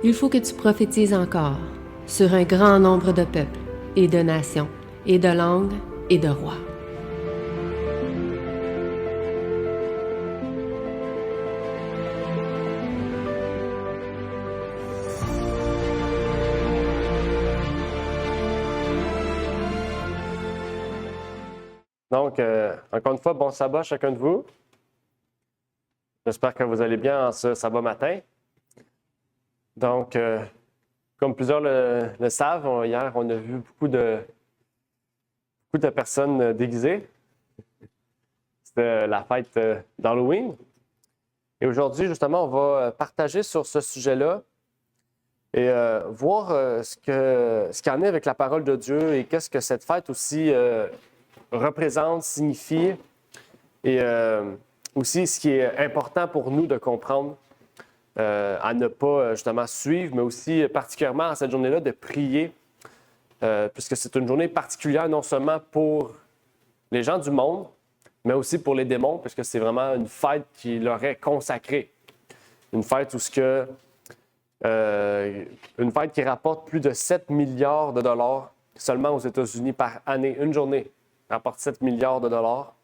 Il faut que tu prophétises encore sur un grand nombre de peuples et de nations et de langues et de rois. Donc, encore une fois, bon sabbat à chacun de vous. J'espère que vous allez bien en ce sabbat matin. Donc, comme plusieurs le savent, hier, on a vu beaucoup de personnes déguisées. C'était la fête d'Halloween. Et aujourd'hui, justement, on va partager sur ce sujet-là et voir ce qu'il y en est avec la parole de Dieu et qu'est-ce que cette fête aussi représente, signifie et aussi ce qui est important pour nous de comprendre à ne pas justement suivre, mais aussi particulièrement à cette journée-là de prier, puisque c'est une journée particulière non seulement pour les gens du monde, mais aussi pour les démons, puisque c'est vraiment une fête qui leur est consacrée. Une fête une fête qui rapporte plus de 7 milliards de dollars seulement aux États-Unis par année. Une journée rapporte 7 milliards de dollars.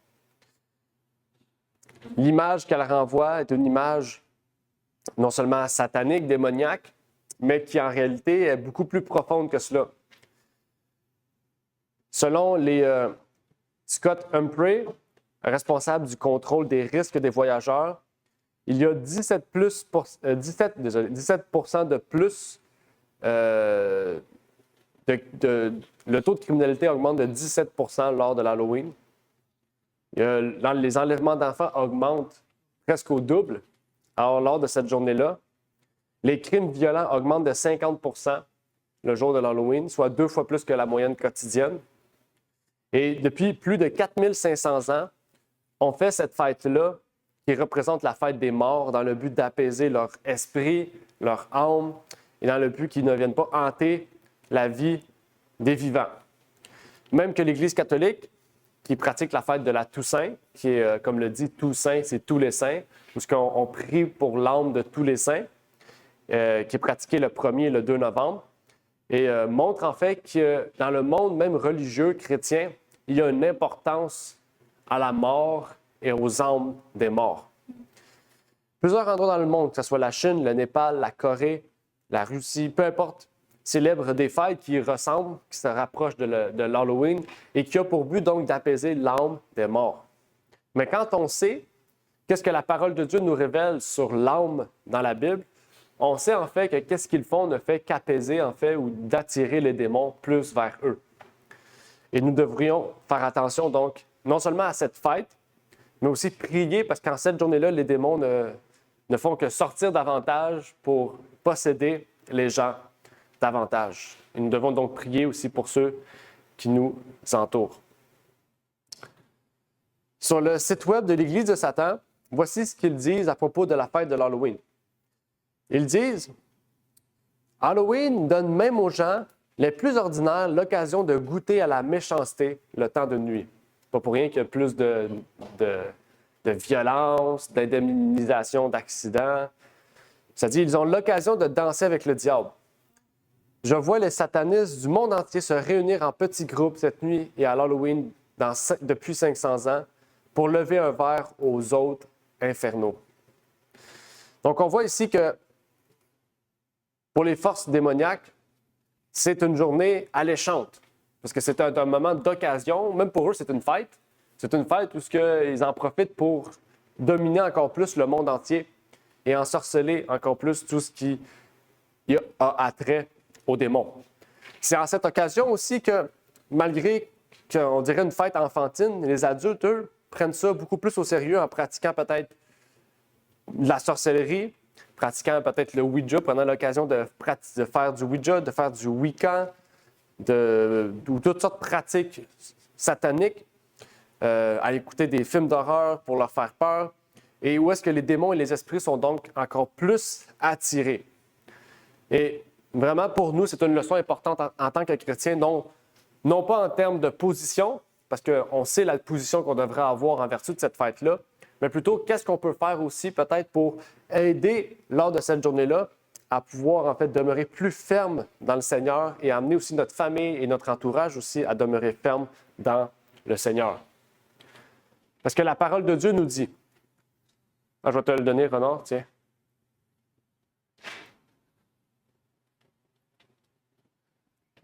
L'image qu'elle renvoie est une image non seulement satanique, démoniaque, mais qui en réalité est beaucoup plus profonde que cela. Selon les Scott Humphrey, responsable du contrôle des risques des voyageurs, il y a 17% de plus le taux de criminalité augmente de 17% lors de l'Halloween. Les enlèvements d'enfants augmentent presque au double lors de cette journée-là. Les crimes violents augmentent de 50% le jour de l'Halloween, soit 2 fois plus que la moyenne quotidienne. Et depuis plus de 4500 ans, on fait cette fête-là qui représente la fête des morts dans le but d'apaiser leur esprit, leur âme, et dans le but qu'ils ne viennent pas hanter la vie des vivants. Même que l'Église catholique, qui pratique la fête de la Toussaint, qui est, comme le dit Toussaint, c'est tous les saints, puisqu'on prie pour l'âme de tous les saints, qui est pratiquée le 1er et le 2 novembre, et montre en fait que dans le monde même religieux chrétien, il y a une importance à la mort et aux âmes des morts. Plusieurs endroits dans le monde, que ce soit la Chine, le Népal, la Corée, la Russie, peu importe, célèbrent des fêtes qui ressemblent, qui se rapprochent de l'Halloween et qui ont pour but donc d'apaiser l'âme des morts. Mais quand on sait qu'est-ce que la parole de Dieu nous révèle sur l'âme dans la Bible, on sait en fait que qu'est-ce qu'ils font ne fait qu'apaiser en fait ou d'attirer les démons plus vers eux. Et nous devrions faire attention donc non seulement à cette fête, mais aussi prier parce qu'en cette journée-là, les démons ne font que sortir davantage pour posséder les gens davantage. Et nous devons donc prier aussi pour ceux qui nous entourent. Sur le site web de l'Église de Satan, voici ce qu'ils disent à propos de la fête de l'Halloween. Ils disent « Halloween donne même aux gens les plus ordinaires l'occasion de goûter à la méchanceté le temps de nuit. » Pas pour rien qu'il y a plus de violence, d'indemnisation d'accidents. C'est-à-dire qu'ils ont l'occasion de danser avec le diable. Je vois les satanistes du monde entier se réunir en petits groupes cette nuit et à l'Halloween depuis 500 ans pour lever un verre aux autres infernaux. Donc on voit ici que pour les forces démoniaques, c'est une journée alléchante parce que c'est un moment d'occasion. Même pour eux, c'est une fête. C'est une fête où ils en profitent pour dominer encore plus le monde entier et ensorceler encore plus tout ce qui a attrait aux démons. C'est en cette occasion aussi que, malgré qu'on dirait une fête enfantine, les adultes, eux, prennent ça beaucoup plus au sérieux en pratiquant peut-être de la sorcellerie, pratiquant peut-être le Ouija, prenant l'occasion de faire du Ouija, de faire du Wiccan, ou toutes sortes de pratiques sataniques, à écouter des films d'horreur pour leur faire peur, et où est-ce que les démons et les esprits sont donc encore plus attirés. Et vraiment, pour nous, c'est une leçon importante en tant que chrétiens, non pas en termes de position, parce qu'on sait la position qu'on devrait avoir en vertu de cette fête-là, mais plutôt qu'est-ce qu'on peut faire aussi peut-être pour aider lors de cette journée-là à pouvoir en fait demeurer plus ferme dans le Seigneur et amener aussi notre famille et notre entourage aussi à demeurer ferme dans le Seigneur. Parce que la parole de Dieu nous dit, je vais te le donner, Renard, tiens.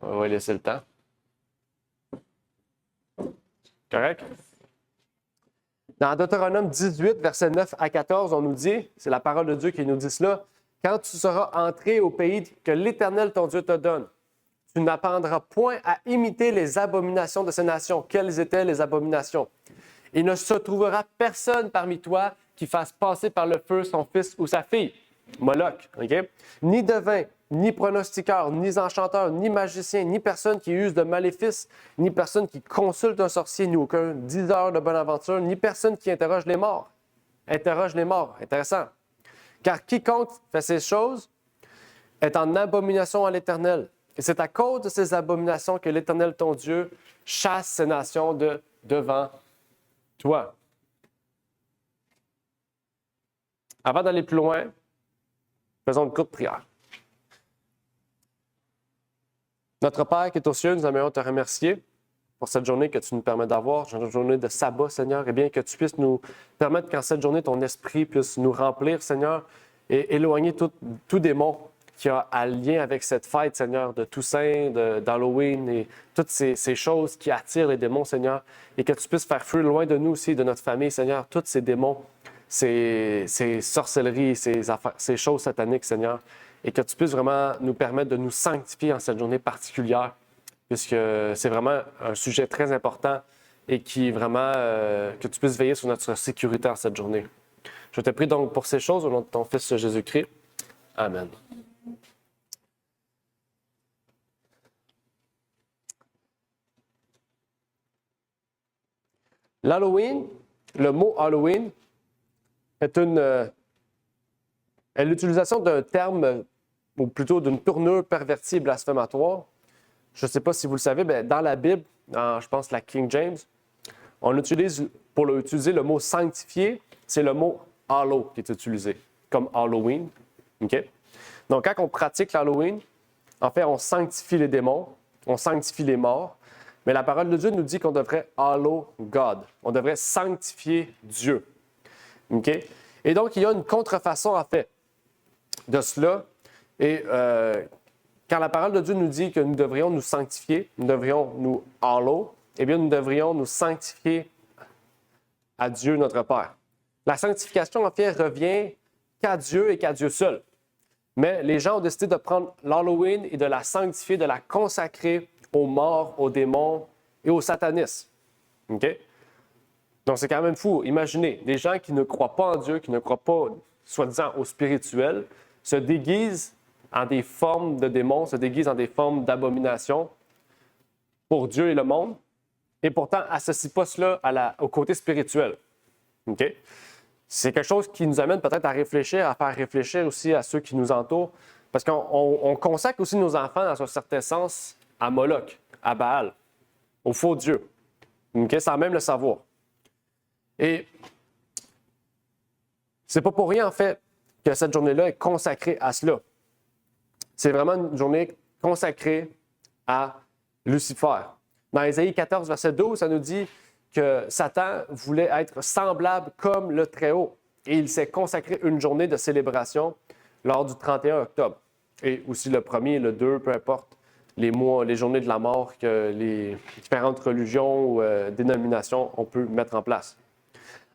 On va laisser le temps. Correct? Dans Deutéronome 18, versets 9 à 14, on nous dit, c'est la parole de Dieu qui nous dit cela, « Quand tu seras entré au pays que l'Éternel ton Dieu te donne, tu n'apprendras point à imiter les abominations de ces nations. » Quelles étaient les abominations? « Il ne se trouvera personne parmi toi qui fasse passer par le feu son fils ou sa fille. » Moloch, OK? « Ni devin, ni pronostiqueur, ni enchanteur, ni magicien, ni personne qui use de maléfices, ni personne qui consulte un sorcier, ni aucun diseur de bonne aventure, ni personne qui interroge les morts. » Interroge les morts, intéressant. « Car quiconque fait ces choses est en abomination à l'Éternel. Et c'est à cause de ces abominations que l'Éternel, ton Dieu, chasse ces nations devant toi. » Avant d'aller plus loin, faisons une courte prière. Notre Père qui est aux cieux, nous aimerions te remercier pour cette journée que tu nous permets d'avoir, une journée de sabbat, Seigneur, et bien que tu puisses nous permettre qu'en cette journée, ton esprit puisse nous remplir, Seigneur, et éloigner tout démon qui a un lien avec cette fête, Seigneur, de Toussaint, d'Halloween et toutes ces choses qui attirent les démons, Seigneur, et que tu puisses faire fuir loin de nous aussi, de notre famille, Seigneur, tous ces démons, ces sorcelleries, ces choses sataniques, Seigneur, et que tu puisses vraiment nous permettre de nous sanctifier en cette journée particulière, puisque c'est vraiment un sujet très important et qui vraiment, que tu puisses veiller sur notre sécurité en cette journée. Je te prie donc pour ces choses au nom de ton Fils Jésus-Christ. Amen. L'Halloween, le mot Halloween est l'utilisation d'un terme, ou plutôt d'une tournure pervertie et blasphématoire. Je ne sais pas si vous le savez, mais dans la Bible, je pense la King James, on utilise, pour utiliser le mot sanctifié, c'est le mot hallow qui est utilisé, comme Halloween. Okay? Donc, quand on pratique l'Halloween, en fait, on sanctifie les démons, on sanctifie les morts, mais la parole de Dieu nous dit qu'on devrait hallow God, on devrait sanctifier Dieu. Okay? Et donc, il y a une contrefaçon, en fait, de cela. Et quand la parole de Dieu nous dit que nous devrions nous sanctifier, nous devrions nous hallow, eh bien, nous devrions nous sanctifier à Dieu, notre Père. La sanctification, en fait, revient qu'à Dieu et qu'à Dieu seul. Mais les gens ont décidé de prendre l'Halloween et de la sanctifier, de la consacrer aux morts, aux démons et aux satanistes. Okay? Donc, c'est quand même fou. Imaginez, des gens qui ne croient pas en Dieu, qui ne croient pas, soi-disant, au spirituel, se déguisent en des formes de démons, se déguisent en des formes d'abomination pour Dieu et le monde, et pourtant associent pas cela au côté spirituel. Okay? C'est quelque chose qui nous amène peut-être à réfléchir, à faire réfléchir aussi à ceux qui nous entourent, parce qu'on consacre aussi nos enfants, dans un certain sens, à Moloch, à Baal, au faux Dieu, okay? Sans même le savoir. Et c'est pas pour rien, en fait, que cette journée-là est consacrée à cela. C'est vraiment une journée consacrée à Lucifer. Dans Ésaïe 14, verset 12, ça nous dit que Satan voulait être semblable comme le Très-Haut. Et il s'est consacré une journée de célébration lors du 31 octobre. Et aussi le 1er, le 2, peu importe, les mois, les journées de la mort que les différentes religions ou dénominations ont pu mettre en place.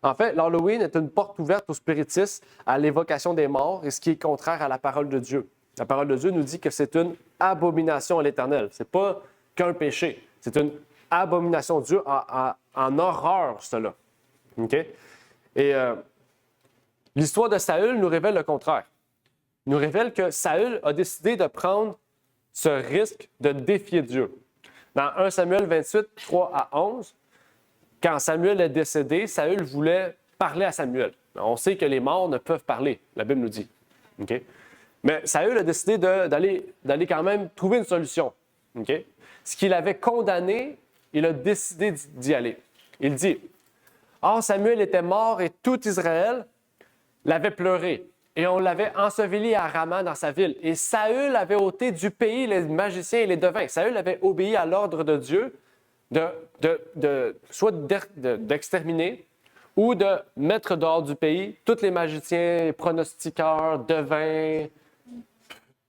En fait, l'Halloween est une porte ouverte au spiritisme, à l'évocation des morts, et ce qui est contraire à la parole de Dieu. La parole de Dieu nous dit que c'est une abomination à l'Éternel. Ce n'est pas qu'un péché, c'est une abomination. Dieu a en horreur cela. Okay? Et l'histoire de Saül nous révèle le contraire. Il nous révèle que Saül a décidé de prendre ce risque de défier Dieu. Dans 1 Samuel 28, 3 à 11, quand Samuel est décédé, Saül voulait parler à Samuel. On sait que les morts ne peuvent parler, la Bible nous dit. Okay? Mais Saül a décidé d'aller quand même trouver une solution. Okay? Ce qu'il avait condamné, il a décidé d'y aller. Il dit, « Or Samuel était mort et tout Israël l'avait pleuré. et on l'avait enseveli à Rama dans sa ville. Et Saül avait ôté du pays les magiciens et les devins. Saül avait obéi à l'ordre de Dieu soit d'exterminer ou de mettre dehors du pays tous les magiciens, les pronostiqueurs, devins,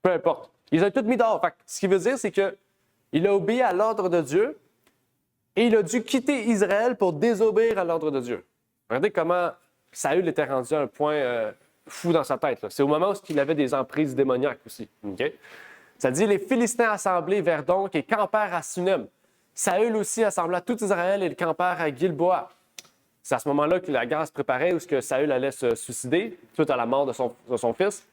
peu importe. Ils ont tous mis dehors. Fait, ce qui veut dire, c'est qu'il a obéi à l'ordre de Dieu et il a dû quitter Israël pour désobéir à l'ordre de Dieu. Regardez comment Saül était rendu à un point fou dans sa tête. Là. C'est au moment où il avait des emprises démoniaques aussi. Okay? Ça dit, les Philistins assemblés vers donc et campèrent à Sunem. Saül aussi assembla tout Israël et le campèrent à Gilboa. C'est à ce moment-là que la guerre se préparait, où Saül allait se suicider suite à la mort de son fils.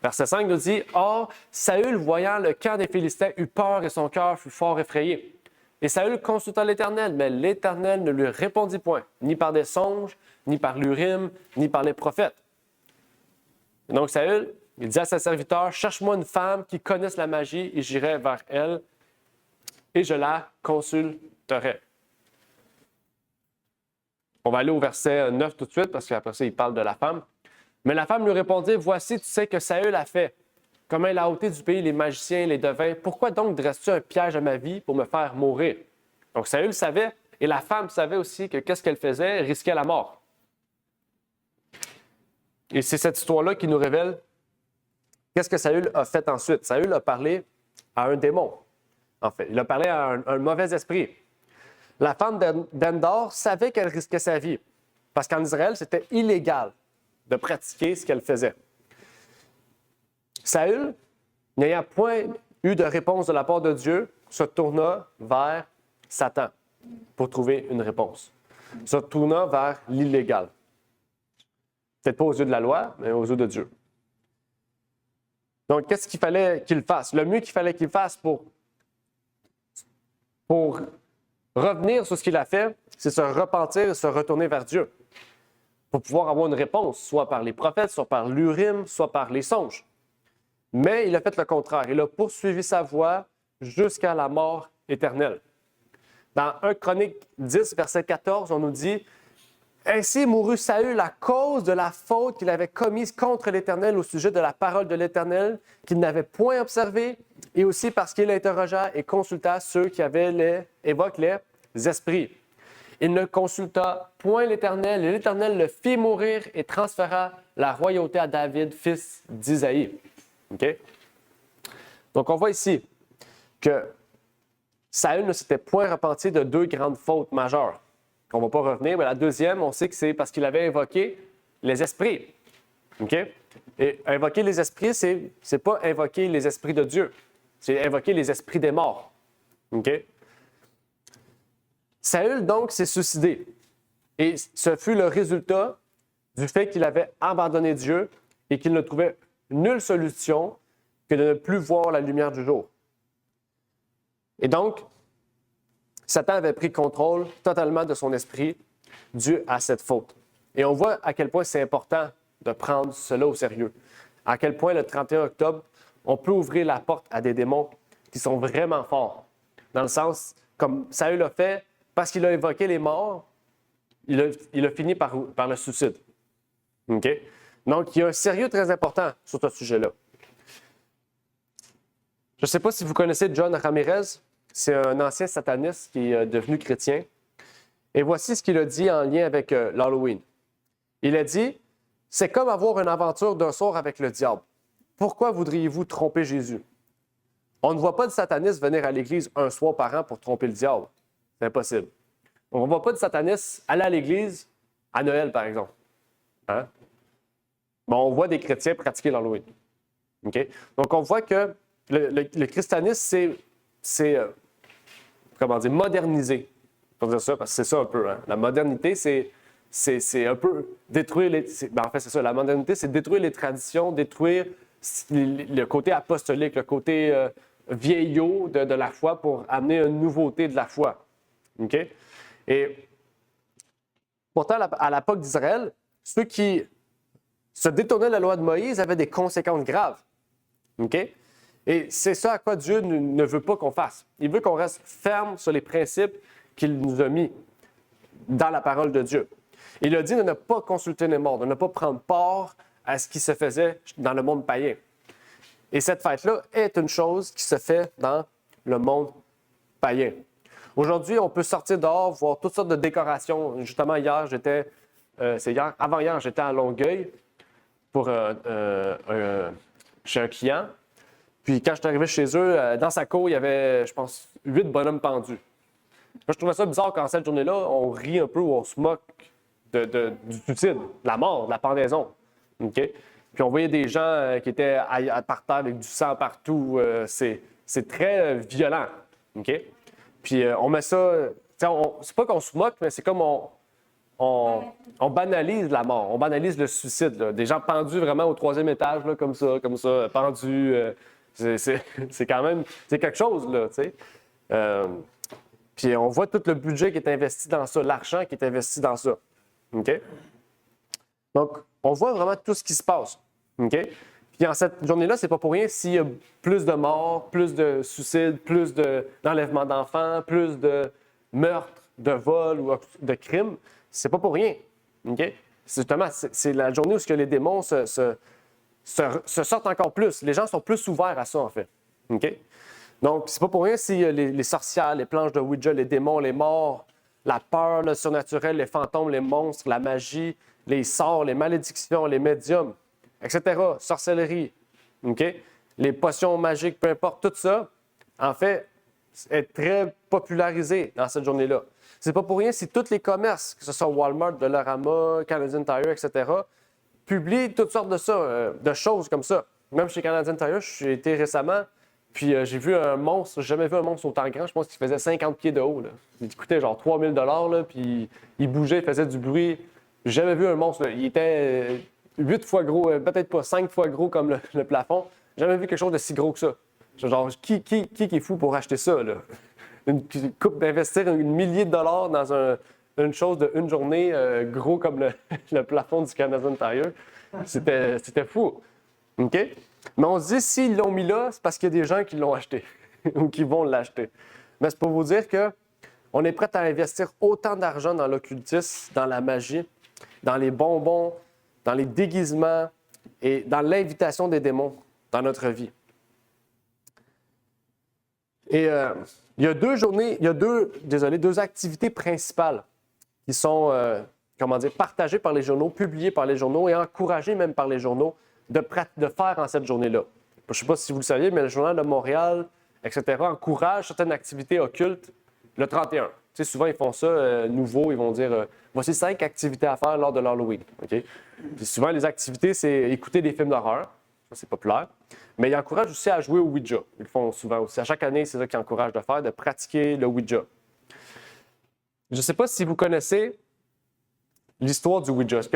Verset 5 nous dit, « Or, Saül, voyant le camp des Philistins, eut peur et son cœur fut fort effrayé. Et Saül consulta l'Éternel, mais l'Éternel ne lui répondit point, ni par des songes, ni par l'Urim, ni par les prophètes. » Et donc Saül, il dit à ses serviteurs, « Cherche-moi une femme qui connaisse la magie, et j'irai vers elle, et je la consulterai. » On va aller au verset 9 tout de suite, parce qu'après ça, il parle de la femme. Mais la femme lui répondit, « Voici, tu sais que Saül a fait. Comment il a ôté du pays les magiciens et les devins. Pourquoi donc dresses-tu un piège à ma vie pour me faire mourir? » Donc Saül savait, et la femme savait aussi que qu'est-ce qu'elle faisait, elle risquait la mort. Et c'est cette histoire-là qui nous révèle qu'est-ce que Saül a fait ensuite. Saül a parlé à un démon, en fait. Il a parlé à un mauvais esprit. La femme d'Endor savait qu'elle risquait sa vie, parce qu'en Israël, c'était illégal de pratiquer ce qu'elle faisait. Saül, n'ayant point eu de réponse de la part de Dieu, se tourna vers Satan pour trouver une réponse. Se tourna vers l'illégal. Peut-être pas aux yeux de la loi, mais aux yeux de Dieu. Donc, qu'est-ce qu'il fallait qu'il fasse? Le mieux qu'il fallait qu'il fasse pour revenir sur ce qu'il a fait, c'est se repentir et se retourner vers Dieu pour pouvoir avoir une réponse, soit par les prophètes, soit par l'Urim, soit par les songes. Mais il a fait le contraire. Il a poursuivi sa voie jusqu'à la mort éternelle. Dans 1 Chronique 10, verset 14, on nous dit « Ainsi mourut Saül à cause de la faute qu'il avait commise contre l'Éternel au sujet de la parole de l'Éternel, qu'il n'avait point observée, et aussi parce qu'il interrogea et consulta ceux qui évoquent les esprits. Il ne consulta point l'Éternel, et l'Éternel le fit mourir et transféra la royauté à David, fils d'Isaïe. » Okay? Donc, on voit ici que Saül ne s'était point repenti de deux grandes fautes majeures. On ne va pas revenir, mais la deuxième, on sait que c'est parce qu'il avait invoqué les esprits. Okay? Et invoquer les esprits, c'est pas invoquer les esprits de Dieu, c'est invoquer les esprits des morts. Okay? Saül, donc, s'est suicidé. Et ce fut le résultat du fait qu'il avait abandonné Dieu et qu'il ne trouvait nulle solution que de ne plus voir la lumière du jour. Et donc, Satan avait pris contrôle totalement de son esprit dû à cette faute. Et on voit à quel point c'est important de prendre cela au sérieux. À quel point le 31 octobre, on peut ouvrir la porte à des démons qui sont vraiment forts. Dans le sens, comme Saül a fait, parce qu'il a évoqué les morts, il a fini par le suicide. Okay? Donc, il y a un sérieux très important sur ce sujet-là. Je ne sais pas si vous connaissez John Ramirez. C'est un ancien sataniste qui est devenu chrétien. Et voici ce qu'il a dit en lien avec l'Halloween. Il a dit, « C'est comme avoir une aventure d'un soir avec le diable. Pourquoi voudriez-vous tromper Jésus? On ne voit pas de sataniste venir à l'Église un soir par an pour tromper le diable. C'est impossible. On ne voit pas de sataniste aller à l'Église à Noël, par exemple. Hein? Bon, on voit des chrétiens pratiquer l'Halloween. Okay? Donc, on voit que le christianisme, c'est modernisé. Pour dire ça, parce que c'est ça un peu. Hein? La modernité, c'est un peu détruire les... en fait, c'est ça. La modernité, c'est détruire les traditions, détruire le côté apostolique, le côté vieillot de la foi pour amener une nouveauté de la foi. Okay? Et pourtant, à l'époque d'Israël, ceux qui se détournaient de la loi de Moïse avaient des conséquences graves. Okay? Et c'est ça à quoi Dieu ne veut pas qu'on fasse. Il veut qu'on reste ferme sur les principes qu'il nous a mis dans la parole de Dieu. Il a dit de ne pas consulter les morts, de ne pas prendre part à ce qui se faisait dans le monde païen. Et cette fête-là est une chose qui se fait dans le monde païen. Aujourd'hui, on peut sortir dehors, voir toutes sortes de décorations. Justement, hier, avant-hier, j'étais à Longueuil chez un client. Puis quand je suis arrivé chez eux, dans sa cour, il y avait, je pense, 8 bonhommes pendus. Moi, je trouvais ça bizarre quand cette journée-là, on rit un peu ou on se moque du suicide, de la mort, de la pendaison. Okay? Puis on voyait des gens qui étaient par terre avec du sang partout. C'est très violent. Okay? Puis on met ça. C'est pas qu'on se moque, mais c'est comme on banalise la mort, on banalise le suicide. Là. Des gens pendus vraiment au 3e étage, là, comme ça, pendus. C'est quand même quelque chose, là, tu sais. Puis on voit tout le budget qui est investi dans ça, l'argent qui est investi dans ça. OK? Donc, on voit vraiment tout ce qui se passe. OK? Puis en cette journée-là, c'est pas pour rien s'il y a plus de morts, plus de suicides, plus d'enlèvements d'enfants, plus de meurtres, de vols ou de crimes. C'est pas pour rien. OK? Justement, c'est la journée où les démons se sortent encore plus. Les gens sont plus ouverts à ça, en fait. OK? Donc, c'est pas pour rien si les sorcières, les planches de Ouija, les démons, les morts, la peur, le surnaturel, les fantômes, les monstres, la magie, les sorts, les malédictions, les médiums, etc., sorcellerie, OK? Les potions magiques, peu importe, tout ça, en fait, est très popularisé dans cette journée-là. C'est pas pour rien si tous les commerces, que ce soit Walmart, Dollarama, Canadian Tire, etc., publient toutes sortes de choses comme ça. Même chez Canadian Tire, j'ai été récemment, puis j'ai vu un monstre, j'ai jamais vu un monstre autant grand, je pense qu'il faisait 50 pieds de haut. Là. Il coûtait genre 3000 $, puis il bougeait, il faisait du bruit. J'ai jamais vu un monstre, là. Il était 8 fois gros, peut-être pas 5 fois gros comme le plafond. J'ai jamais vu quelque chose de si gros que ça. Genre, qui est fou pour acheter ça, là? D'investir un millier de dollars dans une chose d'une journée gros comme le plafond du Canadian Tire, c'était fou. OK? Mais on se dit, s'ils l'ont mis là, c'est parce qu'il y a des gens qui l'ont acheté ou qui vont l'acheter. Mais c'est pour vous dire qu'on est prêt à investir autant d'argent dans l'occultisme, dans la magie, dans les bonbons, dans les déguisements et dans l'invitation des démons dans notre vie. Et il y a deux activités principales qui sont, partagées par les journaux, publiées par les journaux et encouragées même par les journaux de faire en cette journnée-là. Je ne sais pas si vous le saviez, mais le Journal de Montréal, etc., encourage certaines activités occultes le 31. Tu sais, souvent, ils font ça nouveau, ils vont dire voici 5 activités à faire lors de l'Halloween. Okay? Puis souvent, les activités, c'est écouter des films d'horreur. Ça, c'est populaire. Mais ils encouragent aussi à jouer au Ouija. Ils le font souvent aussi. À chaque année, c'est ça qu'ils encouragent de faire, de pratiquer le Ouija. Je ne sais pas si vous connaissez l'histoire du Ouija. Est-ce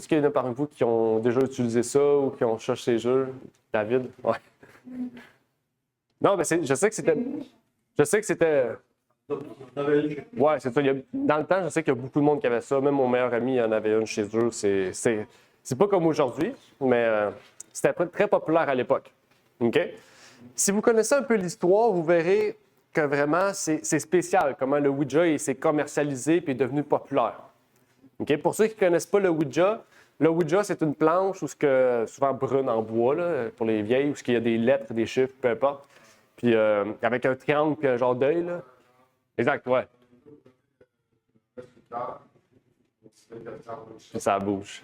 qu'il y en a parmi vous qui ont déjà utilisé ça ou qui ont cherché ces jeux? David? Ouais. Non, mais je sais que c'était. Ouais, c'est ça. Dans le temps, je sais qu'il y a beaucoup de monde qui avait ça. Même mon meilleur ami, il en avait une chez eux. C'est pas comme aujourd'hui, mais c'était très populaire à l'époque. OK? Si vous connaissez un peu l'histoire, vous verrez que vraiment, c'est spécial comment le Ouija s'est commercialisé et est devenu populaire. Okay? Pour ceux qui ne connaissent pas le Ouija, c'est une planche souvent brune en bois, là, pour les vieilles, où il y a des lettres, des chiffres, peu importe. Puis avec un triangle et un genre d'œil. Là. Exact, ouais. Puis ça bouge.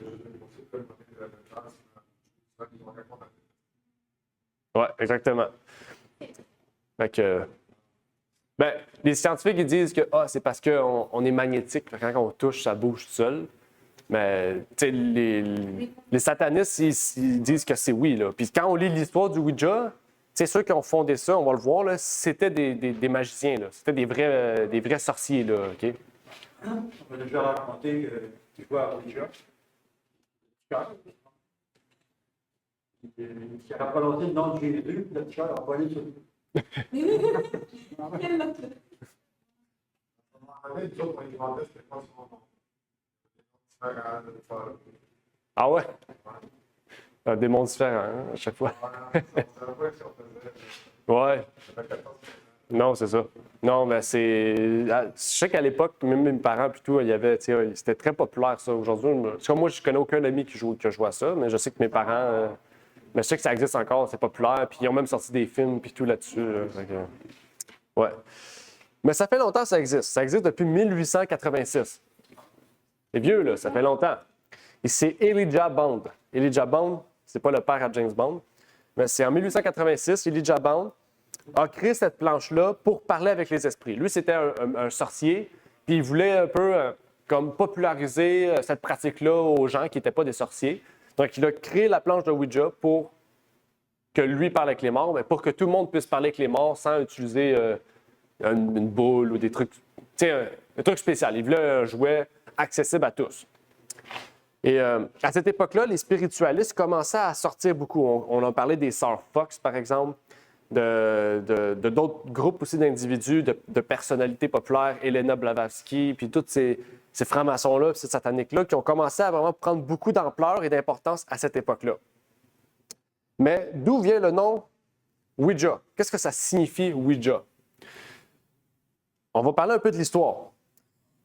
Oui, exactement. Fait que, les scientifiques ils disent que c'est parce qu'on est magnétique, quand on touche, ça bouge tout seul. Mais les satanistes, ils disent que c'est oui. Là. Puis quand on lit l'histoire du Ouija, ceux qui ont fondé ça, on va le voir, là, c'était des magiciens. Là. C'était des vrais sorciers. Là, OK? On m'a déjà raconté que tu jouais à Ouija. Il a prononcé le nom de Jésus, le petit cœur a volé sur lui. Ah ouais? Des mondes différents, hein, à chaque fois. Ouais. Non, c'est ça. Non, mais c'est. Je sais qu'à l'époque, même mes parents, puis tout, il y avait, c'était très populaire, ça. Aujourd'hui, moi, je connais aucun ami qui a joué à ça, mais je sais que mes parents. Mais je sais que ça existe encore, c'est populaire, puis ils ont même sorti des films, puis tout là-dessus. Ouais. Mais ça fait longtemps que ça existe. Ça existe depuis 1886. C'est vieux, là, ça fait longtemps. Et c'est Elijah Bond. Elijah Bond, c'est pas le père à James Bond, mais c'est en 1886, Elijah Bond a créé cette planche-là pour parler avec les esprits. Lui, c'était un sorcier, puis il voulait un peu comme populariser cette pratique-là aux gens qui n'étaient pas des sorciers. Donc, il a créé la planche de Ouija pour que lui parle avec les morts, mais pour que tout le monde puisse parler avec les morts sans utiliser une boule ou des trucs, un truc spécial. Il voulait un jouet accessible à tous. Et à cette époque-là, les spiritualistes commençaient à sortir beaucoup. On a parlé des sœurs Fox, par exemple, de d'autres groupes aussi d'individus, de personnalités populaires, Elena Blavatsky, puis tous ces francs-maçons-là, ces sataniques-là, qui ont commencé à vraiment prendre beaucoup d'ampleur et d'importance à cette époque-là. Mais d'où vient le nom Ouija? Qu'est-ce que ça signifie Ouija? On va parler un peu de l'histoire.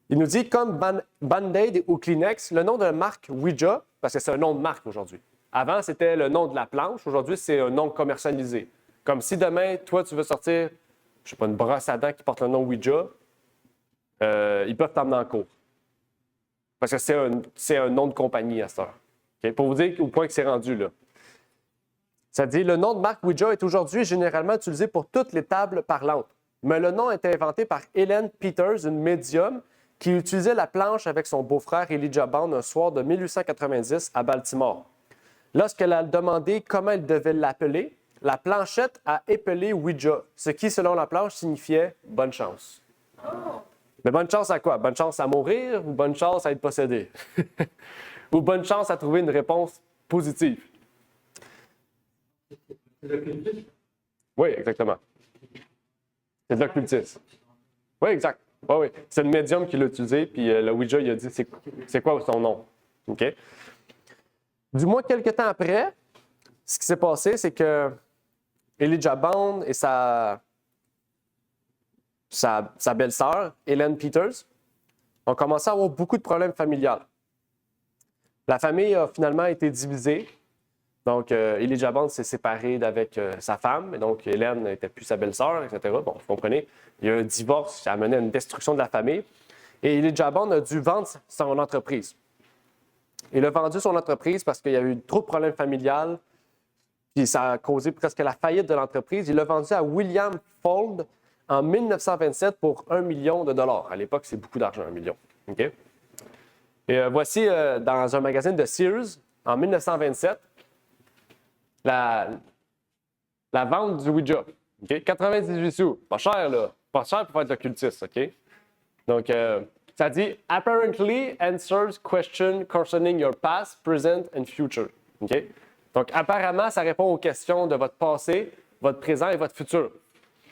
Il nous dit, comme Band-Aid ou Kleenex, le nom de la marque Ouija, parce que c'est un nom de marque aujourd'hui. Avant, c'était le nom de la planche. Aujourd'hui, c'est un nom commercialisé. Comme si demain, toi, tu veux sortir, je sais pas, une brosse à dents qui porte le nom Ouija, ils peuvent t'emmener en cours. Parce que c'est un nom de compagnie à cette heure. Okay? Pour vous dire au point que c'est rendu là. Ça dit, le nom de marque Ouija est aujourd'hui généralement utilisé pour toutes les tables parlantes. Mais le nom a été inventé par Helen Peters, une médium, qui utilisait la planche avec son beau-frère Elijah Bond un soir de 1890 à Baltimore. Lorsqu'elle a demandé comment elle devait l'appeler, la planchette a épelé Ouija, ce qui, selon la planche, signifiait « bonne chance ». Mais bonne chance à quoi? Bonne chance à mourir ou bonne chance à être possédé? Ou bonne chance à trouver une réponse positive? C'est le cultisme. Oui, exactement. C'est de l'occultisme. Oui, exact. Oui, oui. C'est le médium qui l'a utilisé, puis le Ouija, il a dit c'est quoi son nom. OK? Du moins, quelques temps après, ce qui s'est passé, c'est que Elijah Bond et sa belle-sœur, Helen Peters, ont commencé à avoir beaucoup de problèmes familiales. La famille a finalement été divisée. Donc, Elijah Bond s'est séparé d'avec sa femme, et donc Hélène n'était plus sa belle-sœur, etc. Bon, vous comprenez, il y a eu un divorce qui a mené à une destruction de la famille. Et Elijah Bond a dû vendre son entreprise. Il a vendu son entreprise parce qu'il y a eu trop de problèmes familiales, puis ça a causé presque la faillite de l'entreprise. Il l'a vendu à William Fuld en 1927 pour $1 million. À l'époque, c'est beaucoup d'argent, $1 million. Okay? Et voici, dans un magazine de Sears, en 1927, la vente du Ouija. Okay? 98 sous. Pas cher, là. Pas cher pour faire de l'occultisme. OK? Donc, ça dit « Apparently answers question concerning your past, present and future. Okay? » Donc, apparemment, ça répond aux questions de votre passé, votre présent et votre futur.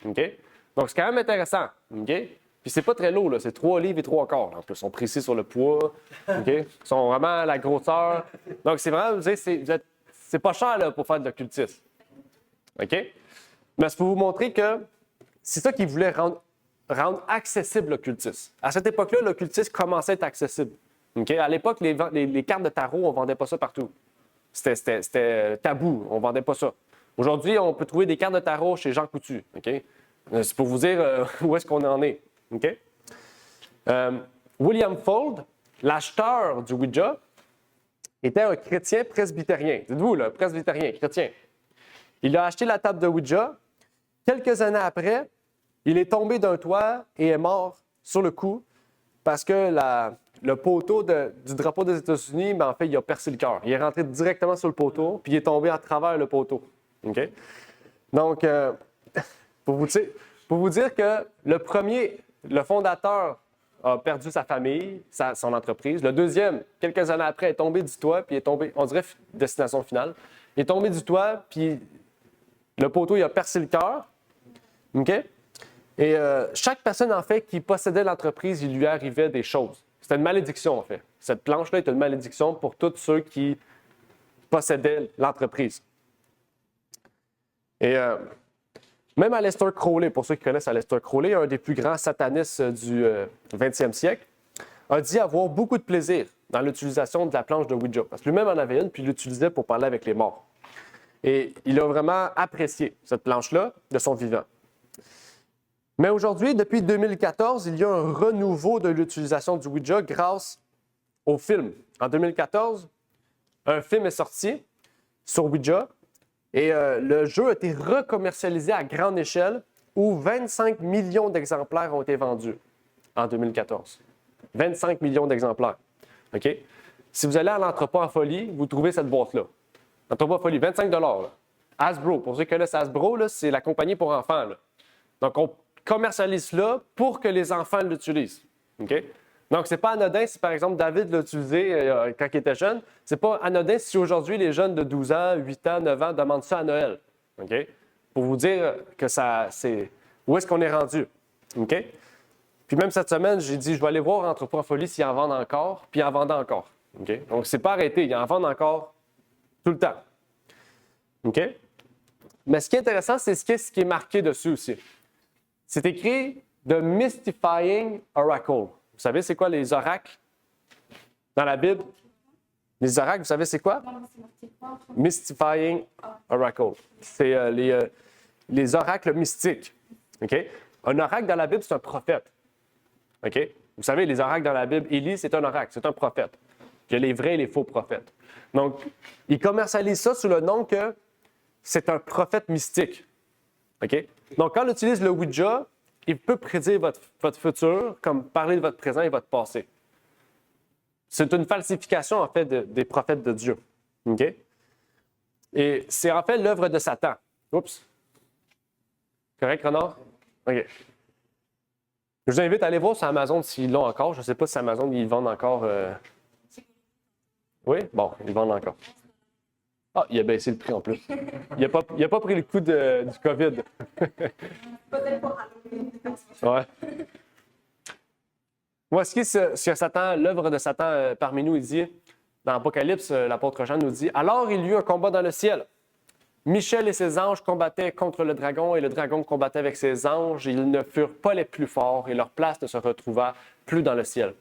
Okay? Donc, c'est quand même intéressant. Okay? Puis, c'est pas très lourd, là. C'est 3 livres et 3 quarts. En plus, ils sont précis sur le poids. Okay? Ils sont vraiment à la grosseur. Donc, c'est vraiment, c'est pas cher là, pour faire de l'occultisme. OK? Mais c'est pour vous montrer que c'est ça qu'ils voulaient rendre accessible l'occultisme. À cette époque-là, l'occultisme commençait à être accessible. Okay? À l'époque, les cartes de tarot, on ne vendait pas ça partout. C'était tabou, on ne vendait pas ça. Aujourd'hui, on peut trouver des cartes de tarot chez Jean Coutu. Okay? C'est pour vous dire où est-ce qu'on en est. Okay? William Fuld, l'acheteur du Ouija, était un chrétien presbytérien. Dites-vous, là, presbytérien, chrétien. Il a acheté la table de Ouija. Quelques années après, il est tombé d'un toit et est mort sur le coup parce que le poteau du drapeau des États-Unis, ben, en fait, il a percé le cœur. Il est rentré directement sur le poteau, puis il est tombé à travers le poteau. Okay? Donc, pour vous dire que le fondateur a perdu sa famille, son entreprise. Le deuxième, quelques années après, est tombé du toit, puis est tombé, on dirait destination finale. Il est tombé du toit, puis le poteau, il a percé le cœur. OK? Et chaque personne, en fait, qui possédait l'entreprise, il lui arrivait des choses. C'était une malédiction, en fait. Cette planche-là était une malédiction pour tous ceux qui possédaient l'entreprise. Et Même Aleister Crowley, pour ceux qui connaissent Aleister Crowley, un des plus grands satanistes du 20e siècle, a dit avoir beaucoup de plaisir dans l'utilisation de la planche de Ouija. Parce que lui-même en avait une, puis il l'utilisait pour parler avec les morts. Et il a vraiment apprécié cette planche-là de son vivant. Mais aujourd'hui, depuis 2014, il y a un renouveau de l'utilisation du Ouija grâce au film. En 2014, un film est sorti sur Ouija et le jeu a été recommercialisé à grande échelle où 25 millions d'exemplaires ont été vendus en 2014. 25 millions d'exemplaires. OK? Si vous allez à l'entrepôt en folie, vous trouvez cette boîte-là. L'entrepôt en folie, 25 $. Hasbro, pour ceux qui connaissent Hasbro, là, c'est la compagnie pour enfants. Là. Donc, on commercialise cela pour que les enfants l'utilisent. OK? Donc, ce n'est pas anodin si, par exemple, David l'a utilisé quand il était jeune. Ce n'est pas anodin si aujourd'hui les jeunes de 12 ans, 8 ans, 9 ans demandent ça à Noël. OK? Pour vous dire que où est-ce qu'on est rendu. OK? Puis même cette semaine, j'ai dit, je vais aller voir Entrepôt en folie s'ils en vendent encore, puis ils en vendent encore. OK? Donc, c'est pas arrêté, ils en vendent encore tout le temps. OK? Mais ce qui est intéressant, c'est ce qui est marqué dessus aussi. C'est écrit « The Mystifying Oracle ». Vous savez, c'est quoi les oracles dans la Bible? Les oracles, vous savez, c'est quoi? Mystifying Oracle. C'est les oracles mystiques. OK? Un oracle dans la Bible, c'est un prophète. OK? Vous savez, les oracles dans la Bible, Élie, c'est un oracle, c'est un prophète. Il y a les vrais et les faux prophètes. Donc, ils commercialisent ça sous le nom que c'est un prophète mystique. OK? Donc, quand on utilise le Ouija, il peut prédire votre futur comme parler de votre présent et votre passé. C'est une falsification, en fait, des prophètes de Dieu. OK? Et c'est en fait l'œuvre de Satan. Oups. Correct, Renard? OK. Je vous invite à aller voir sur Amazon s'ils l'ont encore. Je ne sais pas si Amazon, ils vendent encore. Oui? Bon, ils vendent encore. Ah, il a baissé le prix en plus. Il n'a pas pris le coup du COVID. Peut-être pour Halloween. Ouais. Voici ce que Satan, l'œuvre de Satan parmi nous, il dit. Dans l'Apocalypse, l'apôtre Jean nous dit « Alors il y eut un combat dans le ciel. Michel et ses anges combattaient contre le dragon, et le dragon combattait avec ses anges. Ils ne furent pas les plus forts, et leur place ne se retrouva plus dans le ciel.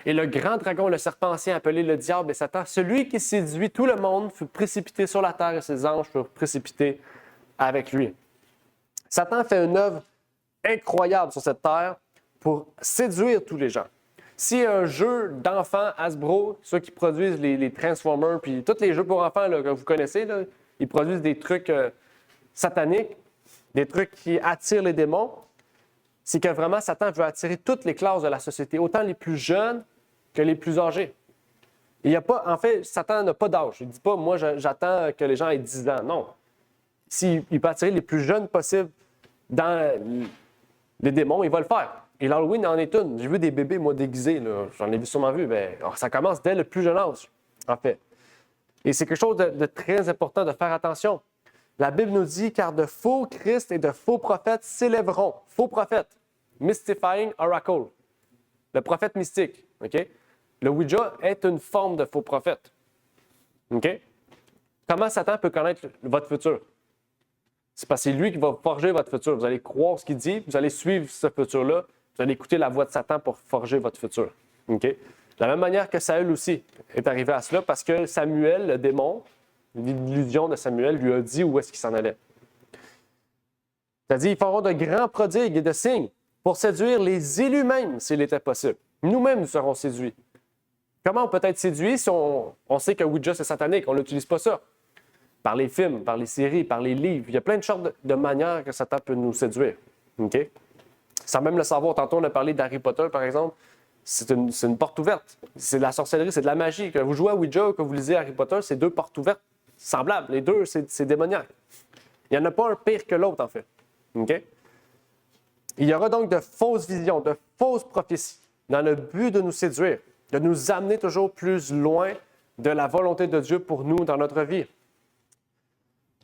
Et le grand dragon, le serpent ancien, appelé le diable et Satan, celui qui séduit tout le monde, fut précipité sur la terre, et ses anges furent précipités avec lui. » Satan fait une œuvre incroyable sur cette terre pour séduire tous les gens. Si un jeu d'enfants Hasbro, ceux qui produisent les Transformers, puis tous les jeux pour enfants là, que vous connaissez, là, ils produisent des trucs sataniques, des trucs qui attirent les démons, c'est que vraiment Satan veut attirer toutes les classes de la société, autant les plus jeunes que les plus âgés. Il y a pas, en fait, Satan n'a pas d'âge. Il ne dit pas, moi, j'attends que les gens aient 10 ans. Non. Il peut attirer les plus jeunes possibles dans les démons, il va le faire. Et l'Halloween en est une. J'ai vu des bébés, moi, déguisés. Là. J'en ai sûrement vu. Bien, ça commence dès le plus jeune âge, en fait. Et c'est quelque chose de très important de faire attention. La Bible nous dit, car de faux Christ et de faux prophètes s'élèveront. Faux prophètes. Mystifying Oracle. Le prophète mystique. OK? Le Ouija est une forme de faux prophète. OK? Comment Satan peut connaître votre futur? C'est parce que c'est lui qui va forger votre futur. Vous allez croire ce qu'il dit, vous allez suivre ce futur-là, vous allez écouter la voix de Satan pour forger votre futur. OK? De la même manière que Saül aussi est arrivé à cela, parce que Samuel, le démon, l'illusion de Samuel, lui a dit où est-ce qu'il s'en allait. C'est-à-dire, ils feront de grands prodigues et de signes pour séduire les élus même, s'il était possible. Nous-mêmes, nous serons séduits. Comment on peut être séduit si on sait que Ouija, c'est satanique? On n'utilise pas ça. Par les films, par les séries, par les livres. Il y a plein de sortes de manières que Satan peut nous séduire. OK? Sans même le savoir. Tantôt, on a parlé d'Harry Potter, par exemple. C'est une porte ouverte. C'est de la sorcellerie, c'est de la magie. Que vous jouez à Ouija ou que vous lisez Harry Potter, c'est deux portes ouvertes semblables. Les deux, c'est démoniaque. Il n'y en a pas un pire que l'autre, en fait. OK? Il y aura donc de fausses visions, de fausses prophéties, dans le but de nous séduire, de nous amener toujours plus loin de la volonté de Dieu pour nous dans notre vie.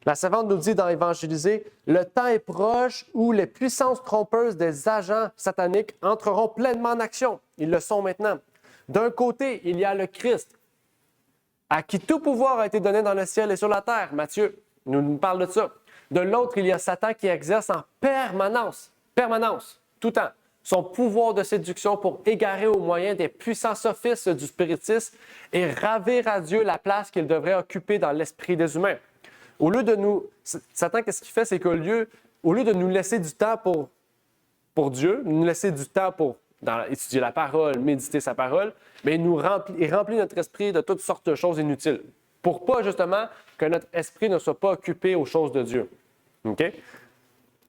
La Servante nous dit dans Évangéliser, « Le temps est proche où les puissances trompeuses des agents sataniques entreront pleinement en action. » Ils le sont maintenant. D'un côté, il y a le Christ, à qui tout pouvoir a été donné dans le ciel et sur la terre. Matthieu nous parle de ça. De l'autre, il y a Satan qui exerce en permanence, tout le temps, son pouvoir de séduction pour égarer au moyen des puissants sophistes du spiritisme et ravir à Dieu la place qu'il devrait occuper dans l'esprit des humains. Au lieu de nous... Satan, qu'est-ce qu'il fait? C'est qu'au lieu de nous laisser du temps pour Dieu, nous laisser du temps pour étudier la parole, méditer sa parole, mais il remplit notre esprit de toutes sortes de choses inutiles. Pour pas, justement, que notre esprit ne soit pas occupé aux choses de Dieu. OK?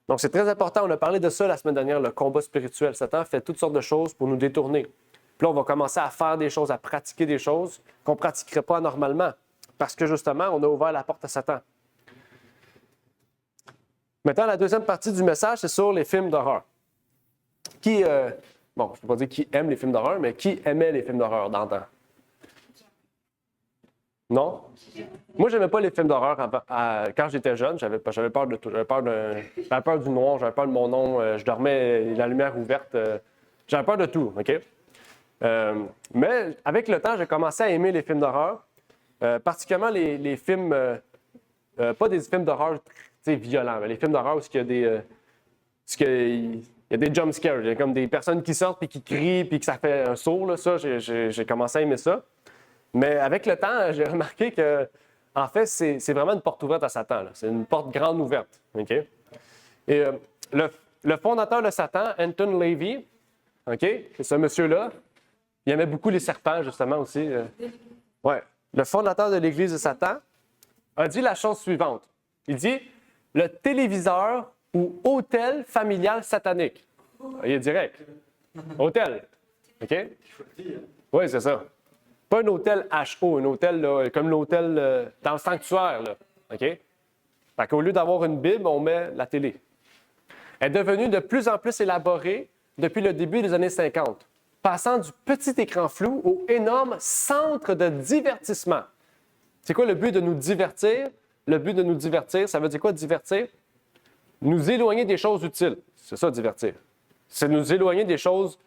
Donc, c'est très important. On a parlé de ça la semaine dernière, le combat spirituel. Satan fait toutes sortes de choses pour nous détourner. Puis là, on va commencer à faire des choses, à pratiquer des choses qu'on ne pratiquerait pas normalement. Parce que, justement, on a ouvert la porte à Satan. Maintenant, la deuxième partie du message, c'est sur les films d'horreur. Je ne peux pas dire qui aime les films d'horreur, mais qui aimait les films d'horreur d'antan? Non? Moi, j'aimais pas les films d'horreur quand j'étais jeune. J'avais peur de tout. J'avais peur du noir, j'avais peur de mon nom. Je dormais la lumière ouverte. J'avais peur de tout, OK? Mais avec le temps, j'ai commencé à aimer les films d'horreur, particulièrement les films, pas des films d'horreur violents, mais les films d'horreur où il y a des jump scares. Il y a comme des personnes qui sortent puis qui crient puis que ça fait un saut. Là. Ça, j'ai commencé à aimer ça. Mais avec le temps, j'ai remarqué que, en fait, c'est vraiment une porte ouverte à Satan. Là. C'est une porte grande ouverte. OK? Et le fondateur de Satan, Anton LaVey, OK? C'est ce monsieur-là. Il aimait beaucoup les serpents, justement, aussi. Ouais. Le fondateur de l'Église de Satan a dit la chose suivante. Il dit « Le téléviseur ou hôtel familial satanique. » Il est direct. Hôtel. OK? Oui, c'est ça. Pas un hôtel HO, un hôtel là, comme l'hôtel dans le sanctuaire. Là. OK? Fait qu'au lieu d'avoir une Bible, on met la télé. Elle est devenue de plus en plus élaborée depuis le début des années 50, passant du petit écran flou au énorme centre de divertissement. C'est quoi le but de nous divertir? Le but de nous divertir, ça veut dire quoi divertir? Nous éloigner des choses utiles. C'est ça, divertir. C'est nous éloigner des choses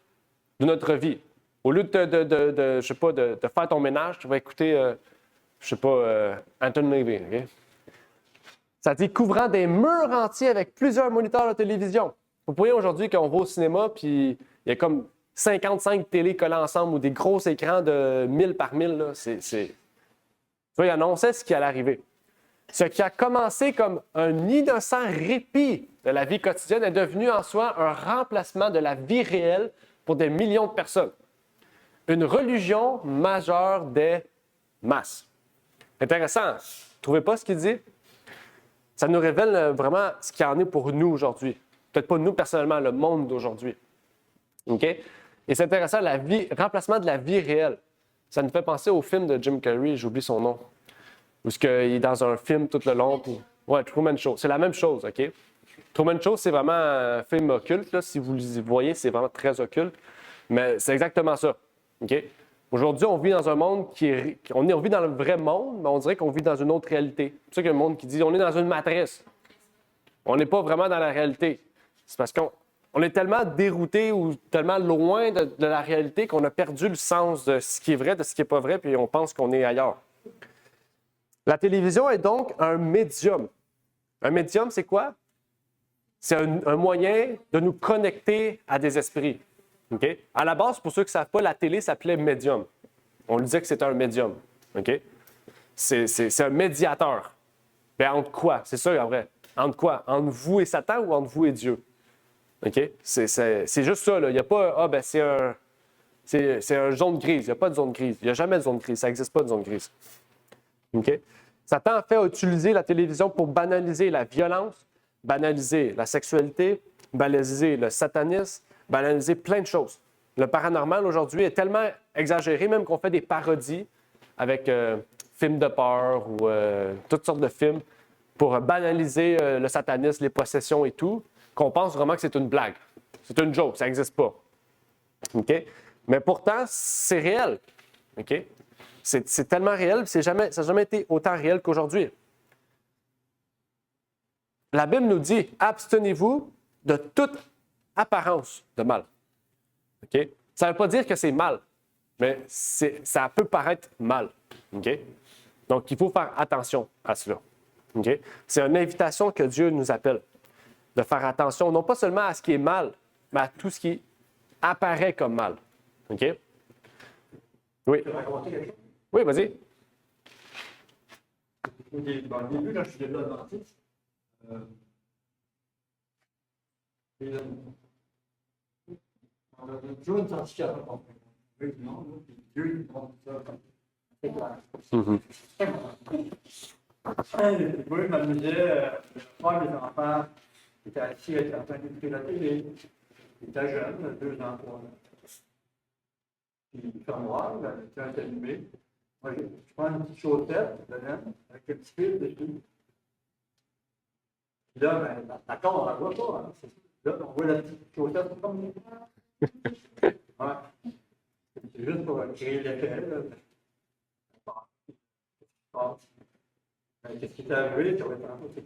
de notre vie. Au lieu de faire ton ménage, tu vas écouter, Anton LaVey. Okay? Ça dit couvrant des murs entiers avec plusieurs moniteurs de télévision. Vous voyez aujourd'hui qu'on va au cinéma, puis il y a comme 55 télés collées ensemble ou des gros écrans de 1000 par 1000. Là. Tu vois, il annonçait ce qui allait arriver. Ce qui a commencé comme un innocent répit de la vie quotidienne est devenu en soi un remplacement de la vie réelle pour des millions de personnes. Une religion majeure des masses. Intéressant. Vous ne trouvez pas ce qu'il dit? Ça nous révèle vraiment ce qu'il y en est pour nous aujourd'hui. Peut-être pas nous personnellement, le monde d'aujourd'hui. OK? Et c'est intéressant, remplacement de la vie réelle. Ça nous fait penser au film de Jim Carrey, j'oublie son nom. Où il est dans un film tout le long. Puis... Ouais, Truman Show. C'est la même chose, OK? Truman Show, c'est vraiment un film occulte. Là. Si vous le voyez, c'est vraiment très occulte. Mais c'est exactement ça. OK? Aujourd'hui, on vit dans un monde on vit dans le vrai monde, mais on dirait qu'on vit dans une autre réalité. C'est pour ça qu'il y a un monde qui dit on est dans une matrice. On n'est pas vraiment dans la réalité. C'est parce qu'on est tellement dérouté ou tellement loin de la réalité qu'on a perdu le sens de ce qui est vrai, de ce qui n'est pas vrai, puis on pense qu'on est ailleurs. La télévision est donc un médium. Un médium, c'est quoi? C'est un moyen de nous connecter à des esprits. Okay? À la base, pour ceux qui ne savent pas, la télé s'appelait médium. On disait que c'était un médium. Okay? C'est un médiateur. Bien, entre quoi? C'est ça, en vrai. Entre quoi? Entre vous et Satan ou entre vous et Dieu? Okay? C'est juste ça. Il n'y a pas, c'est un zone grise. Il n'y a pas de zone grise. Il n'y a jamais de zone grise. Ça n'existe pas de zone grise. Okay? Satan, en fait, a utilisé la télévision pour banaliser la violence, banaliser la sexualité, banaliser le satanisme, banaliser plein de choses. Le paranormal, aujourd'hui, est tellement exagéré, même qu'on fait des parodies avec films de peur ou toutes sortes de films pour banaliser le satanisme, les possessions et tout, qu'on pense vraiment que c'est une blague. C'est une joke, ça n'existe pas. OK? Mais pourtant, c'est réel. OK? C'est tellement réel, ça n'a jamais été autant réel qu'aujourd'hui. La Bible nous dit « Abstenez-vous de toute apparence de mal. » OK? Ça ne veut pas dire que c'est mal, mais ça peut paraître mal. OK? Donc, il faut faire attention à cela. OK? C'est une invitation que Dieu nous appelle, de faire attention, non pas seulement à ce qui est mal, mais à tout ce qui apparaît comme mal. OK? Oui. Je vais raconter quelque chose. Oui, vas-y. Dans le début, quand je suis devenu dentiste, on a toujours une certification. Oui, non, puis Dieu, il prend ça comme c'est clair. Oui, je m'amusais, je prends les enfants qui étaient assis, étaient en train d'écouter la télé. Ils étaient jeunes, 2 ans, 3 ans. Puis il fait noir, la lumière est allumée. Moi, je prends une petite chaussette de laine avec un petit fil dessus. Puis là, ben, d'accord, on la voit pas. Hein, là, on voit la petite chaussette comme ça. Ouais. C'est juste pour créer l'effet. Qu'est-ce qui est arrivé? C'est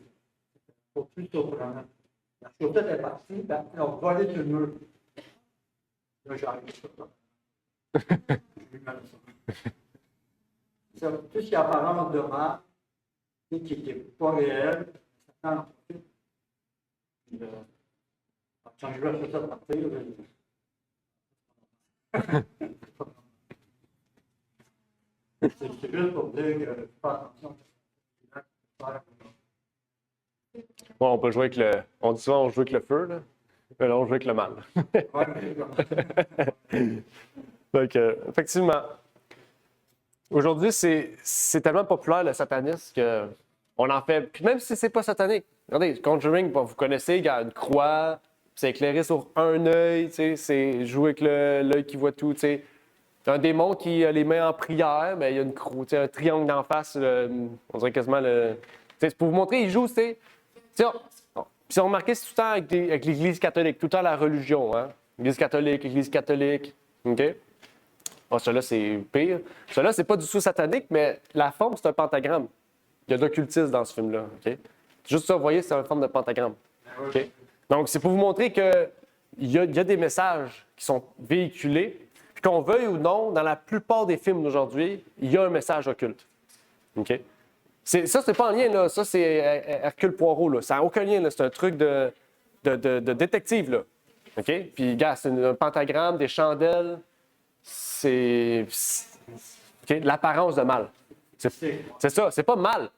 pour plus surprenant. La chaussette est partie, puis après, on va aller sur le mur. Là, j'arrive sur ça. Je lui mets ça. Tout ce qui est apparence de mal, qui n'est pas réel, ça prend quand je vois ça partir, c'est juste pour dire que je fais attention. Bon, on peut jouer avec le. On dit souvent on joue avec le feu, là. Mais là, on joue avec le mal. Donc, effectivement, aujourd'hui, c'est tellement populaire le satanisme qu'on en fait. Puis même si c'est pas satanique, regardez, Conjuring, bon, vous connaissez, il y a une croix, c'est éclairé sur un œil, c'est jouer avec l'œil qui voit tout. T'sais. Un démon qui a les mains en prière, mais il y a une croix, un triangle d'en face, on dirait quasiment le. C'est pour vous montrer, il joue, c'est. Puis on remarqué, c'est tout le temps avec l'Église catholique, tout le temps la religion. Hein? L'Église catholique. OK? Bon, ça là, c'est pire. Ça là, c'est pas du tout satanique, mais la forme, c'est un pentagramme. Il y a de l'occultisme dans ce film-là. OK? Juste ça, vous voyez, c'est une forme de pentagramme. OK? Donc, c'est pour vous montrer qu'il y a des messages qui sont véhiculés. Puis qu'on veuille ou non, dans la plupart des films d'aujourd'hui, il y a un message occulte. OK? Ça, c'est pas en lien, là. Ça, c'est Hercule Poirot, là. Ça n'a aucun lien, là. C'est un truc de détective, là. OK? Puis, gars, c'est un pentagramme, des chandelles. C'est okay? L'apparence de mal. C'est ça, c'est pas mal.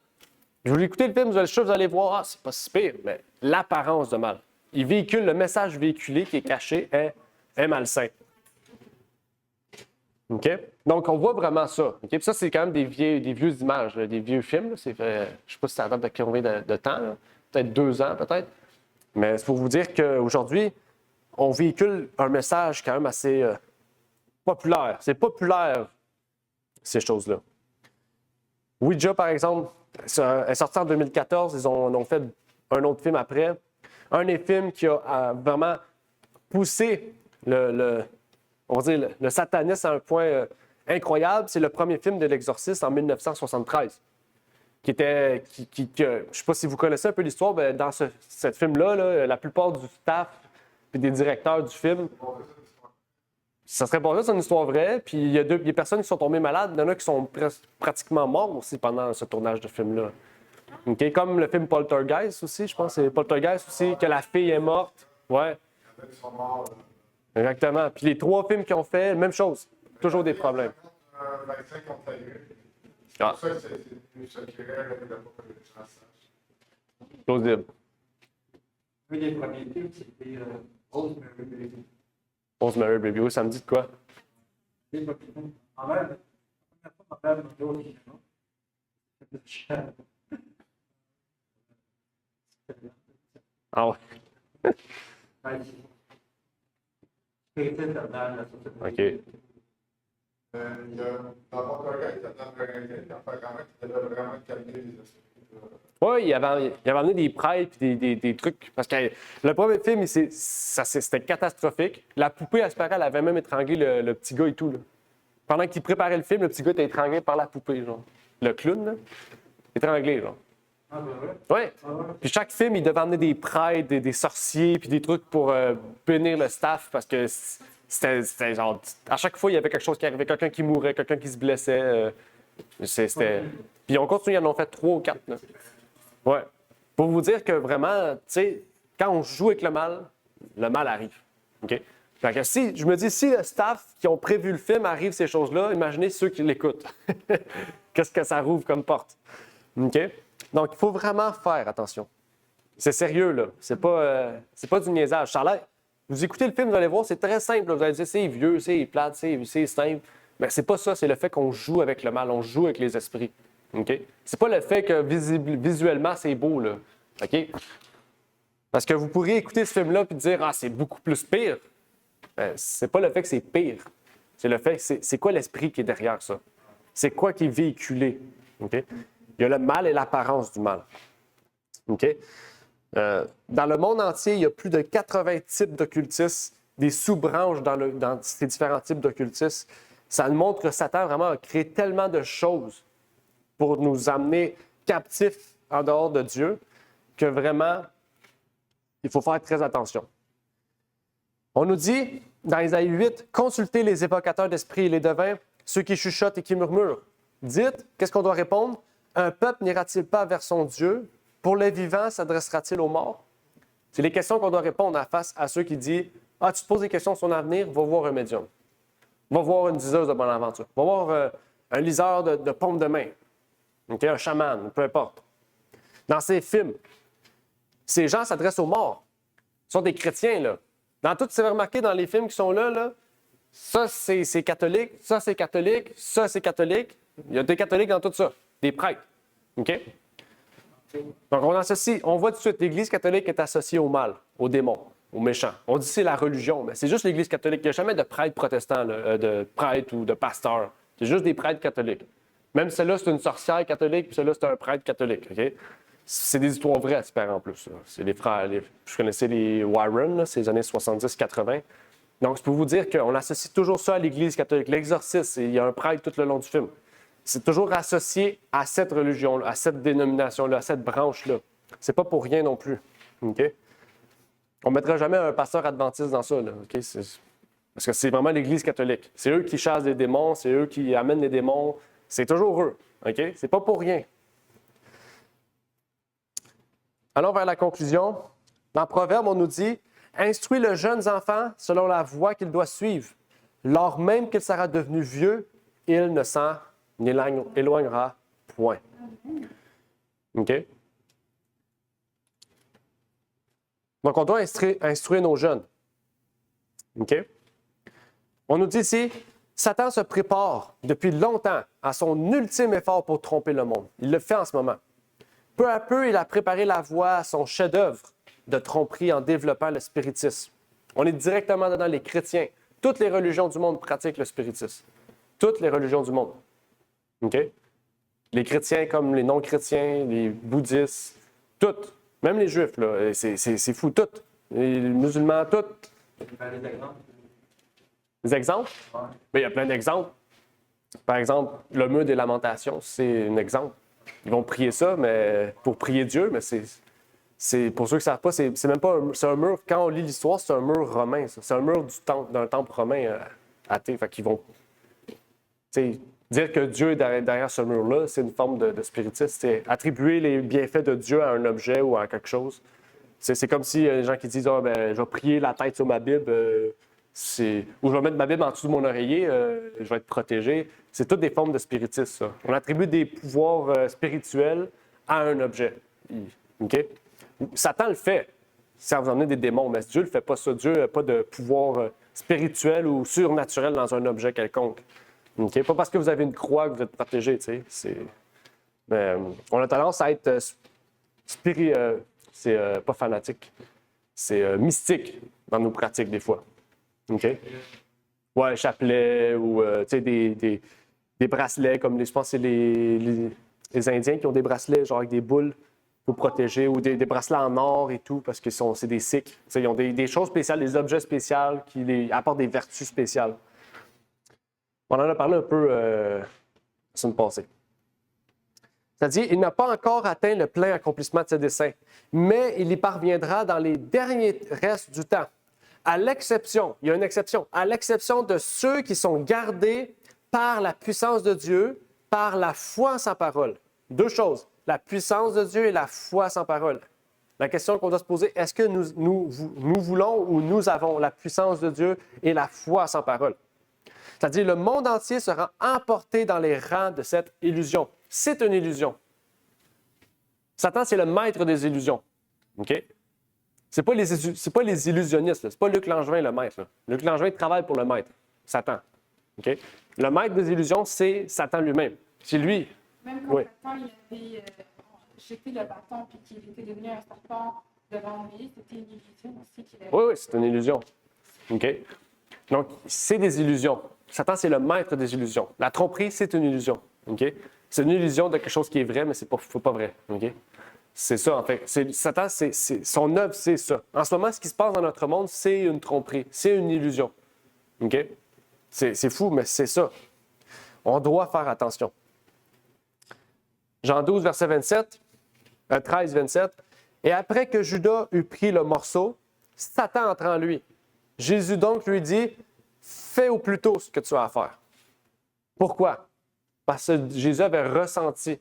Je vous écouter le film, vous allez voir, c'est pas si pire, mais l'apparence de mal. Il véhicule, le message véhiculé qui est caché est malsain. OK? Donc, on voit vraiment ça. OK? Puis ça, c'est quand même des vieux images, là, des vieux films. Là. Je ne sais pas si ça date de combien de temps. Là. Peut-être 2 ans, peut-être. Mais c'est pour vous dire qu'aujourd'hui, on véhicule un message quand même assez populaire. C'est populaire, ces choses-là. Ouija, par exemple, est sorti en 2014. Ils ont fait un autre film après. Un des films qui a vraiment poussé on va dire le satanisme à un point incroyable, c'est le premier film de l'Exorciste en 1973. Je ne sais pas si vous connaissez un peu l'histoire, mais dans ce film-là, la plupart du staff et des directeurs du film, ça serait pas ça, c'est une histoire vraie. Puis il y a des personnes qui sont tombées malades, il y en a qui sont pratiquement morts aussi pendant ce tournage de film-là. Okay? Comme le film Poltergeist aussi, je pense que c'est Poltergeist aussi, que la fille est morte. Ouais. Ils sont morts. Exactement. Puis les 3 films qu'ils ont fait, même chose. Toujours des problèmes. Un vaccin contre la grippe. C'est Ah. pour ça que c'est choquerait avec l'apocalypse. Plausible. Un des premiers films, c'était Rosemary Baby. Rosemary Baby, oui, ça me dit de quoi? C'est pas plus long. En vrai, la première fois, ma mère m'a dit au cinéma. Ah ouais. OK. Il y a dans Poltergeist, il y a quand même qui devait vraiment calmer les esprits. Oui, il avait amené des prêtres et des trucs. Parce que le premier film, c'était catastrophique. La poupée, à ce paraît, elle avait même étranglé le petit gars et tout. Là. Pendant qu'il préparait le film, le petit gars était étranglé par la poupée. Genre. Le clown, là, étranglé. Genre. Ah, ben ouais. Oui. Puis chaque film, il devait amener des prêtres, des sorciers, puis des trucs pour bénir le staff. Parce que c'était genre. À chaque fois, il y avait quelque chose qui arrivait, quelqu'un qui mourait, quelqu'un qui se blessait. Puis on continue, ils en ont fait 3 ou 4. Là. Ouais. Pour vous dire que vraiment, tu sais, quand on joue avec le mal arrive. OK? Fait que si, je me dis, si le staff qui ont prévu le film arrive ces choses-là, imaginez ceux qui l'écoutent. Qu'est-ce que ça rouvre comme porte? OK? Donc, il faut vraiment faire attention. C'est sérieux, là. C'est pas du niaisage. Ça a l'air. Vous écoutez le film, vous allez voir, c'est très simple. Vous allez dire, c'est vieux, c'est plate, c'est simple. Mais c'est pas ça, c'est le fait qu'on joue avec le mal, on joue avec les esprits. OK? C'est pas le fait que visuellement, c'est beau, là. OK? Parce que vous pourriez écouter ce film-là et dire, ah, c'est beaucoup plus pire. C'est pas le fait que c'est pire. C'est le fait que c'est quoi l'esprit qui est derrière ça? C'est quoi qui est véhiculé? OK? Il y a le mal et l'apparence du mal. OK? Dans le monde entier, il y a plus de 80 types d'occultistes, des sous-branches dans ces différents types d'occultistes. Ça nous montre que Satan vraiment a créé tellement de choses pour nous amener captifs en dehors de Dieu que vraiment, il faut faire très attention. On nous dit, dans Isaïe 8, « Consultez les évocateurs d'esprit et les devins, ceux qui chuchotent et qui murmurent. Dites, qu'est-ce qu'on doit répondre? Un peuple n'ira-t-il pas vers son Dieu? Pour les vivants, s'adressera-t-il aux morts? » C'est les questions qu'on doit répondre face à ceux qui disent, « Ah, tu te poses des questions sur son avenir, va voir un médium. Va voir une diseuse de bonne aventure. Va voir un liseur de paume de main. Okay? Un chaman, peu importe. » Dans ces films, ces gens s'adressent aux morts. Ce sont des chrétiens, là. Dans tout, vous avez remarqué dans les films qui sont là, ça, c'est catholique, ça, c'est catholique, ça, c'est catholique. Il y a des catholiques dans tout ça, des prêtres. OK? Donc, on voit tout de suite, l'Église catholique est associée au mal, aux démons, aux méchants. On dit que c'est la religion, mais c'est juste l'Église catholique. Il n'y a jamais de prêtre protestant, de prêtre ou de pasteur. C'est juste des prêtres catholiques. Même celle-là, c'est une sorcière catholique, puis celle-là, c'est un prêtre catholique. OK? C'est des histoires vraies à se faire en plus. Là. C'est les frères, je connaissais les Warren, là, c'est les années 70-80. Donc, c'est pour vous dire qu'on associe toujours ça à l'Église catholique. L'exorcisme, il y a un prêtre tout le long du film. C'est toujours associé à cette religion, à cette dénomination-là, à cette branche-là. C'est pas pour rien non plus. OK? On ne mettra jamais un pasteur adventiste dans ça. Là, OK? Parce que c'est vraiment l'Église catholique. C'est eux qui chassent les démons, c'est eux qui amènent les démons. C'est toujours eux. OK? C'est pas pour rien. Allons vers la conclusion. Dans Proverbe, on nous dit « Instruis le jeune enfant selon la voie qu'il doit suivre. Lors même qu'il sera devenu vieux, il ne s'en éloignera point. » OK? Donc, on doit instruire nos jeunes. OK? On nous dit ici « Satan se prépare depuis longtemps à son ultime effort pour tromper le monde. Il le fait en ce moment. Peu à peu, il a préparé la voie à son chef-d'œuvre de tromperie en développant le spiritisme. On est directement dedans les chrétiens. Toutes les religions du monde pratiquent le spiritisme. Toutes les religions du monde. OK? Les chrétiens comme les non-chrétiens, les bouddhistes, toutes. Même les juifs, là. C'est fou, toutes. Les musulmans, toutes. Des exemples? Des exemples? Ouais. Bien, il y a plein d'exemples. Par exemple, le mur des lamentations, c'est un exemple. Ils vont prier ça, mais pour prier Dieu, mais c'est pour ceux qui ne savent pas, c'est même pas c'est un mur. Quand on lit l'histoire, c'est un mur romain. Ça. C'est un mur d'un temple romain athée. Fait qu'ils vont dire que Dieu est derrière ce mur-là, c'est une forme de spiritisme. C'est attribuer les bienfaits de Dieu à un objet ou à quelque chose. C'est comme si les gens qui disent je vais prier la tête sur ma Bible, ou je vais mettre ma Bible en dessous de mon oreiller, je vais être protégé. C'est toutes des formes de spiritisme, ça. On attribue des pouvoirs spirituels à un objet. OK? Satan le fait. Ça vous emmener des démons, mais Dieu ne fait pas ça. Dieu n'a pas de pouvoir spirituel ou surnaturel dans un objet quelconque. OK? Pas parce que vous avez une croix que vous êtes protégé, tu sais. On a tendance à être pas fanatique. C'est mystique dans nos pratiques, des fois. OK? Ouais, chapelet ou des bracelets, comme je pense que c'est les Indiens qui ont des bracelets genre avec des boules pour protéger, ou des bracelets en or et tout, parce que c'est des Sikhs. Ils ont des choses spéciales, des objets spéciaux qui apportent des vertus spéciales. On en a parlé un peu la semaine passée. C'est-à-dire, il n'a pas encore atteint le plein accomplissement de ses desseins, mais il y parviendra dans les derniers restes du temps. À l'exception, il y a une exception, à l'exception de ceux qui sont gardés par la puissance de Dieu, par la foi en sa parole. Deux choses. la puissance de Dieu et la foi sans parole. La question qu'on doit se poser, est-ce que nous voulons ou nous avons la puissance de Dieu et la foi sans parole? C'est-à-dire, le monde entier sera emporté dans les rangs de cette illusion. C'est une illusion. Satan, c'est le maître des illusions. OK? C'est pas les illusionnistes. C'est pas Luc Langevin le maître. Là. Luc Langevin travaille pour le maître, Satan. OK? Le maître des illusions, c'est Satan lui-même. C'est lui. Même quand Oui. Satan il avait jeté le bâton puis qu'il était devenu un serpent devant lui, c'était une illusion aussi qu'il avait. Oui, c'est une illusion. OK? Donc, c'est des illusions. Satan, c'est le maître des illusions. La tromperie, c'est une illusion. OK? C'est une illusion de quelque chose qui est vrai, mais c'est pas vrai. OK? C'est ça, en fait. Satan, son œuvre, c'est ça. En ce moment, ce qui se passe dans notre monde, c'est une tromperie. C'est une illusion. OK? C'est fou, mais c'est ça. On doit faire attention. Jean 12, verset 13, 27. Et après que Judas eut pris le morceau, Satan entre en lui. Jésus donc lui dit, fais au plus tôt ce que tu as à faire. Pourquoi? Parce que Jésus avait ressenti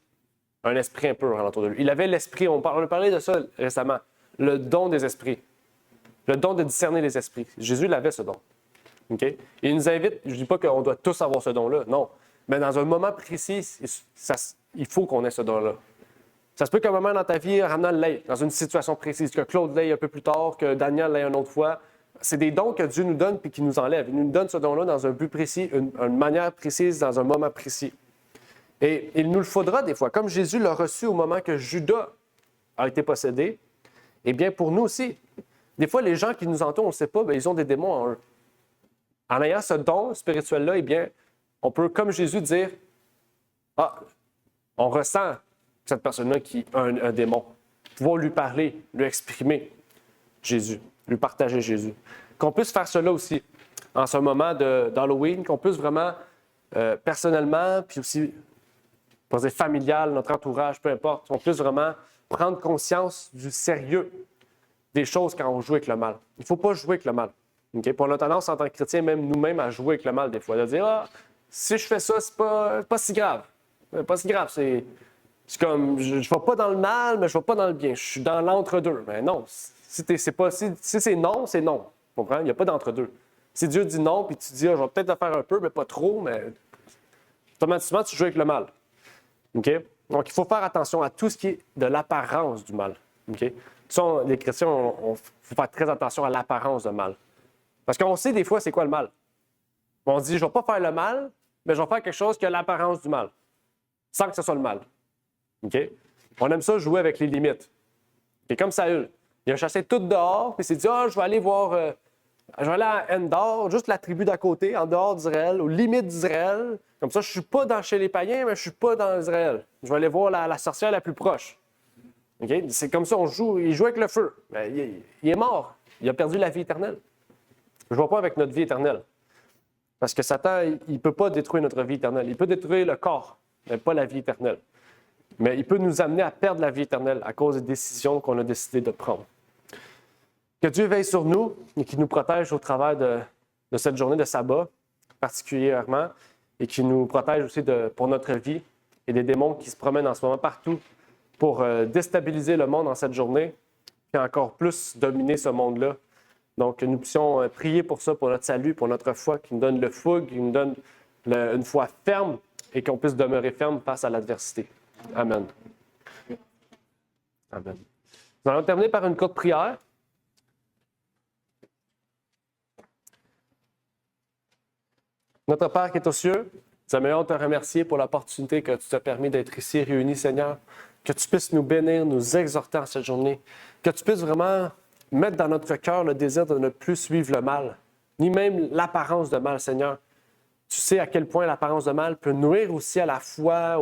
un esprit impur alentour de lui. Il avait l'esprit, on a parlé de ça récemment, le don des esprits, le don de discerner les esprits. Jésus l'avait, ce don. Okay? Il nous invite, je ne dis pas qu'on doit tous avoir ce don-là, non. Mais dans un moment précis, il faut qu'on ait ce don-là. Ça se peut qu'à un moment dans ta vie, Ramnan l'ait, dans une situation précise, que Claude l'ait un peu plus tard, que Daniel l'ait une autre fois. C'est des dons que Dieu nous donne et qu'il nous enlève. Il nous donne ce don-là dans un but précis, une manière précise, dans un moment précis. Et il nous le faudra des fois. Comme Jésus l'a reçu au moment que Judas a été possédé, eh bien pour nous aussi. Des fois, les gens qui nous entourent, on ne sait pas, bien, ils ont des démons en eux. En ayant ce don spirituel-là, eh bien, on peut, comme Jésus, dire « Ah, on ressent cette personne-là qui a un démon. » Pouvoir lui parler, lui exprimer Jésus, lui partager Jésus. Qu'on puisse faire cela aussi en ce moment d'Halloween, qu'on puisse vraiment, personnellement, puis aussi, pour dire familial, notre entourage, peu importe, qu'on puisse vraiment prendre conscience du sérieux des choses quand on joue avec le mal. Il ne faut pas jouer avec le mal. Okay? Puis on a tendance, en tant que chrétien, même nous-mêmes, à jouer avec le mal des fois. De dire, ah, si je fais ça, c'est pas si grave. Pas si grave. C'est comme, je ne vais pas dans le mal, mais je ne vais pas dans le bien. Je suis dans l'entre-deux. Mais non, si c'est non, c'est non. Tu comprends? Il n'y a pas d'entre-deux. Si Dieu dit non, puis tu dis, ah, je vais peut-être le faire un peu, mais pas trop, mais automatiquement, tu joues avec le mal. Okay? Donc, il faut faire attention à tout ce qui est de l'apparence du mal. Okay? Ça, les chrétiens, il faut faire très attention à l'apparence du mal. Parce qu'on sait des fois c'est quoi le mal. On se dit, je ne vais pas faire le mal, mais je vais faire quelque chose qui a l'apparence du mal, sans que ce soit le mal. Okay? On aime ça jouer avec les limites. Et comme Saül, il a chassé tout dehors, puis il s'est dit, je vais aller voir, je vais aller à Endor, juste la tribu d'à côté, en dehors d'Israël, aux limites d'Israël. Comme ça, je ne suis pas chez les païens, mais je ne suis pas dans Israël. Je vais aller voir la sorcière la plus proche. Okay? C'est comme ça, il joue avec le feu. Mais il est mort. Il a perdu la vie éternelle. Je ne vois pas avec notre vie éternelle. Parce que Satan, il ne peut pas détruire notre vie éternelle. Il peut détruire le corps, mais pas la vie éternelle. Mais il peut nous amener à perdre la vie éternelle à cause des décisions qu'on a décidé de prendre. Que Dieu veille sur nous et qu'il nous protège au travers de cette journée de sabbat, particulièrement, et qu'il nous protège aussi pour notre vie et des démons qui se promènent en ce moment partout pour déstabiliser le monde en cette journée et encore plus dominer ce monde-là. Donc, nous puissions prier pour ça, pour notre salut, pour notre foi, qui nous donne le fougue, qui nous donne une foi ferme et qu'on puisse demeurer ferme face à l'adversité. Amen. Amen. Nous allons terminer par une courte prière. Notre Père qui est aux cieux, nous aimerions te remercier pour l'opportunité que tu t'as permis d'être ici réunis, Seigneur. Que tu puisses nous bénir, nous exhorter en cette journée. Que tu puisses vraiment mettre dans notre cœur le désir de ne plus suivre le mal, ni même l'apparence de mal, Seigneur. Tu sais à quel point l'apparence de mal peut nuire aussi à la foi,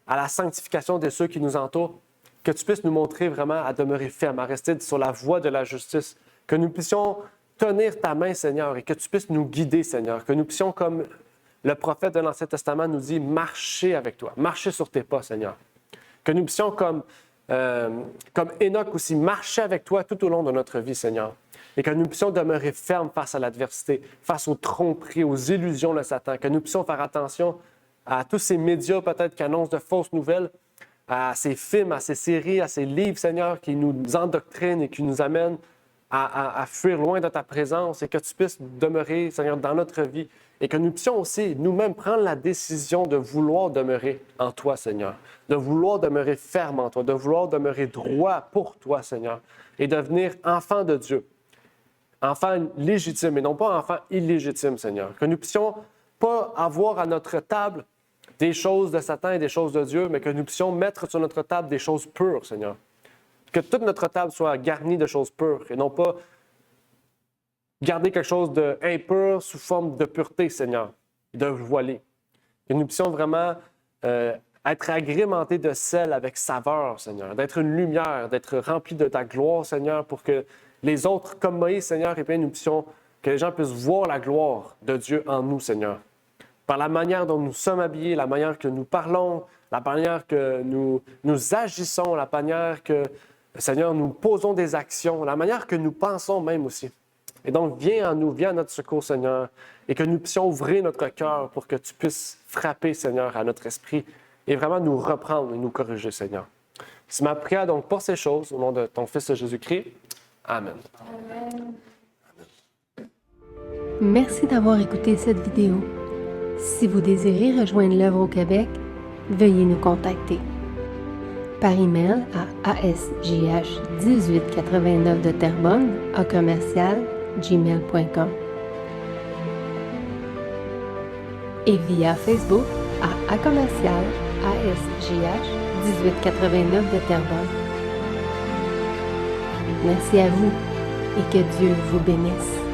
à la sanctification de ceux qui nous entourent. Que tu puisses nous montrer vraiment à demeurer ferme, à rester sur la voie de la justice. Que nous puissions tenir ta main, Seigneur, et que tu puisses nous guider, Seigneur. Que nous puissions, comme le prophète de l'Ancien Testament nous dit, marcher avec toi, marcher sur tes pas, Seigneur. Que nous puissions, comme Enoch aussi, marcher avec toi tout au long de notre vie, Seigneur. Et que nous puissions demeurer fermes face à l'adversité, face aux tromperies, aux illusions de Satan. Que nous puissions faire attention à tous ces médias peut-être qui annoncent de fausses nouvelles, à ces films, à ces séries, à ces livres, Seigneur, qui nous endoctrinent et qui nous amènent à fuir loin de ta présence et que tu puisses demeurer, Seigneur, dans notre vie et que nous puissions aussi nous-mêmes prendre la décision de vouloir demeurer en toi, Seigneur, de vouloir demeurer ferme en toi, de vouloir demeurer droit pour toi, Seigneur, et devenir enfant de Dieu, enfant légitime et non pas enfant illégitime, Seigneur. Que nous puissions pas avoir à notre table des choses de Satan et des choses de Dieu, mais que nous puissions mettre sur notre table des choses pures, Seigneur. Que toute notre table soit garnie de choses pures et non pas garder quelque chose d'impur sous forme de pureté, Seigneur, de voilé. Que nous puissions vraiment être agrémentés de sel avec saveur, Seigneur, d'être une lumière, d'être remplis de ta gloire, Seigneur, pour que les autres, comme Moïse, Seigneur, et bien, que les gens puissent voir la gloire de Dieu en nous, Seigneur. Par la manière dont nous sommes habillés, la manière que nous parlons, la manière que nous agissons, la manière que, Seigneur, nous posons des actions, la manière que nous pensons même aussi. Et donc, viens en nous, viens à notre secours, Seigneur, et que nous puissions ouvrir notre cœur pour que tu puisses frapper, Seigneur, à notre esprit et vraiment nous reprendre et nous corriger, Seigneur. C'est ma prière donc pour ces choses, au nom de ton Fils Jésus-Christ. Amen. Amen. Merci d'avoir écouté cette vidéo. Si vous désirez rejoindre l'œuvre au Québec, veuillez nous contacter par email à asjh1889 de Terrebonne @gmail.com et via Facebook à @asjh1889 de Terrebonne. Merci à vous et que Dieu vous bénisse.